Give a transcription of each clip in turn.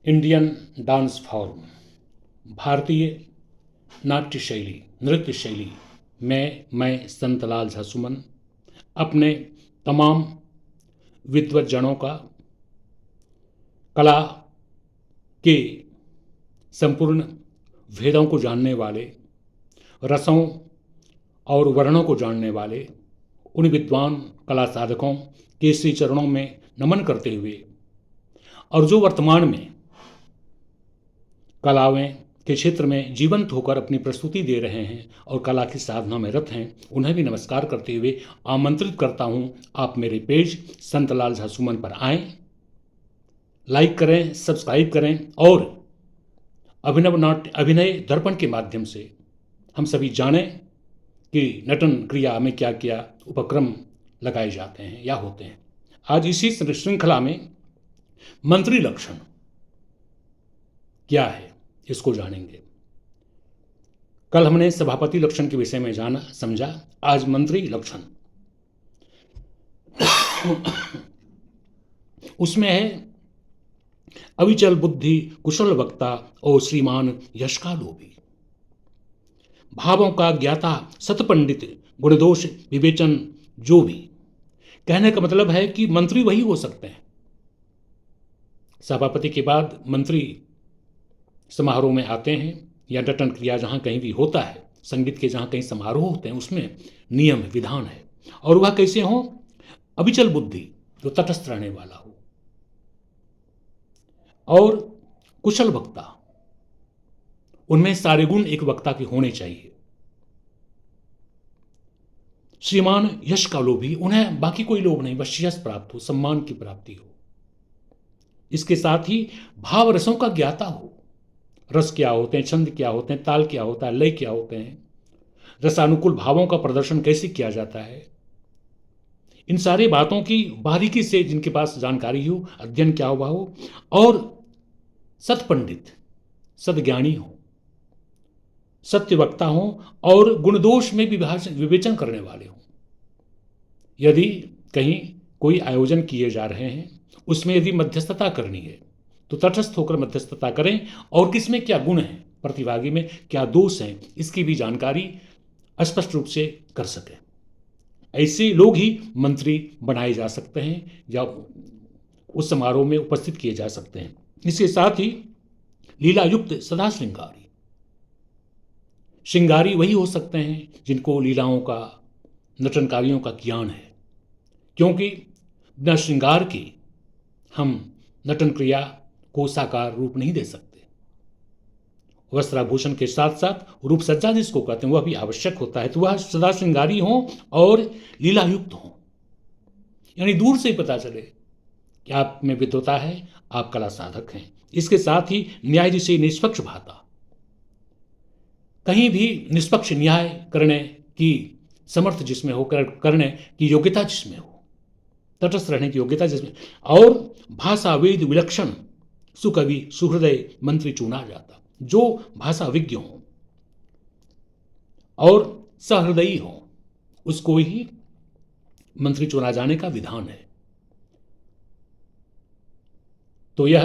Indian dance form, Bharatiya Natya शैली, नृत्य शैली में मैं संतलाल झा सुमन अपने तमाम विद्वज्जनों का कला के संपूर्ण भेदों को जानने वाले, रसों और वर्णों को जानने वाले उन विद्वान कला साधकों के श्री चरणों में नमन करते हुए और जो वर्तमान में कलाओं के क्षेत्र में जीवंत होकर अपनी प्रस्तुति दे रहे हैं और कला की साधना में रत हैं, उन्हें भी नमस्कार करते हुए आमंत्रित करता हूं, आप मेरे पेज संतलाल झा सुमन पर आएं, लाइक करें, सब्सक्राइब करें और अभिनव नाट्य अभिनय दर्पण के माध्यम से हम सभी जानें कि नटन क्रिया में क्या क्या उपक्रम लगाए जाते हैं या होते हैं। आज इसी श्रृंखला में मंत्री लक्षण क्या है इसको जानेंगे। कल हमने सभापति लक्षण के विषय में जाना समझा, आज मंत्री लक्षण उसमें है अविचल बुद्धि, कुशल वक्ता और श्रीमान यश का लोभी, भावों का ज्ञाता, सतपंडित, गुणदोष विवेचन जो भी। कहने का मतलब है कि मंत्री वही हो सकते हैं। सभापति के बाद मंत्री समारोह में आते हैं या नटन क्रिया जहाँ कहीं भी होता है, संगीत के जहाँ कहीं समारोह होते हैं, उसमें नियम विधान है और वह कैसे हो? अविचल बुद्धि, जो तटस्थ रहने वाला हो, और कुशल वक्ता, उनमें सारे गुण एक वक्ता के होने चाहिए। श्रीमान यश का लोभी, उन्हें बाकी कोई लोभ नहीं, बस यश प्राप्त हो, सम्मान की प्राप्ति हो। इसके साथ ही भाव रसों का ज्ञाता हो, रस क्या होते हैं, छंद क्या होते हैं, ताल क्या होता है, लय क्या होते हैं, रसानुकूल भावों का प्रदर्शन कैसे किया जाता है, इन सारी बातों की बारीकी से जिनके पास जानकारी हो, अध्ययन क्या हुआ हो, और सतपंडित, सदज्ञानी हो, सत्यवक्ता हो और गुणदोष में विवेचन करने वाले हों। यदि कहीं कोई आयोजन किए जा रहे हैं, उसमें यदि मध्यस्थता करनी है तो तटस्थ होकर मध्यस्थता करें और किसमें क्या गुण है, प्रतिभागी में क्या दोष हैं, इसकी भी जानकारी स्पष्ट रूप से कर सकें। ऐसे लोग ही मंत्री बनाए जा सकते हैं या उस समारोह में उपस्थित किए जा सकते हैं। इसके साथ ही लीलायुक्त सदा श्रृंगारी वही हो सकते हैं जिनको लीलाओं का, नटनकारियों का ज्ञान है, क्योंकि बिना श्रृंगार के हम नटन क्रिया को साकार रूप नहीं दे सकते। वस्त्राभूषण के साथ साथ रूप सज्जा जिसको कहते हैं वह भी आवश्यक होता है, तो वह सदा श्रृंगारी हो और लीलायुक्त हो, यानी दूर से ही पता चले कि आप में विद्वता है, आप कला साधक हैं। इसके साथ ही न्याय जिसे निष्पक्ष भाता, कहीं भी निष्पक्ष न्याय करने की समर्थ जिसमें हो, करने की योग्यता जिसमें हो, तटस्थ रहने की योग्यता जिसमें, और भाषा वेद विलक्षण सुकवि सुहृदय मंत्री चुना जाता, जो भाषा विज्ञ हो और सहृदयी हो, उसको ही मंत्री चुना जाने का विधान है। तो यह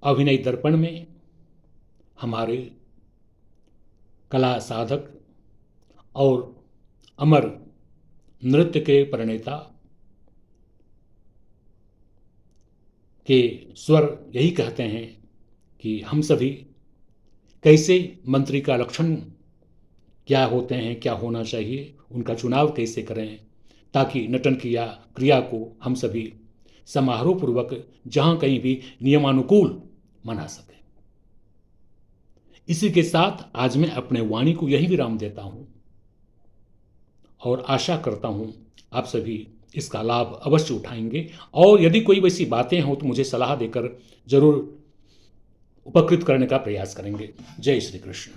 अभिनय दर्पण में हमारे कला साधक और अमर नृत्य के प्रणेता के स्वर यही कहते हैं कि हम सभी कैसे मंत्री का लक्षण क्या होते हैं, क्या होना चाहिए, उनका चुनाव कैसे करें, ताकि नटन क्रिया को हम सभी समारोह पूर्वक जहाँ कहीं भी नियमानुकूल मना सकें। इसी के साथ आज मैं अपने वाणी को यही विराम देता हूँ और आशा करता हूँ आप सभी इसका लाभ अवश्य उठाएंगे, और यदि कोई वैसी बातें हों तो मुझे सलाह देकर जरूर उपकृत करने का प्रयास करेंगे। जय श्री कृष्ण।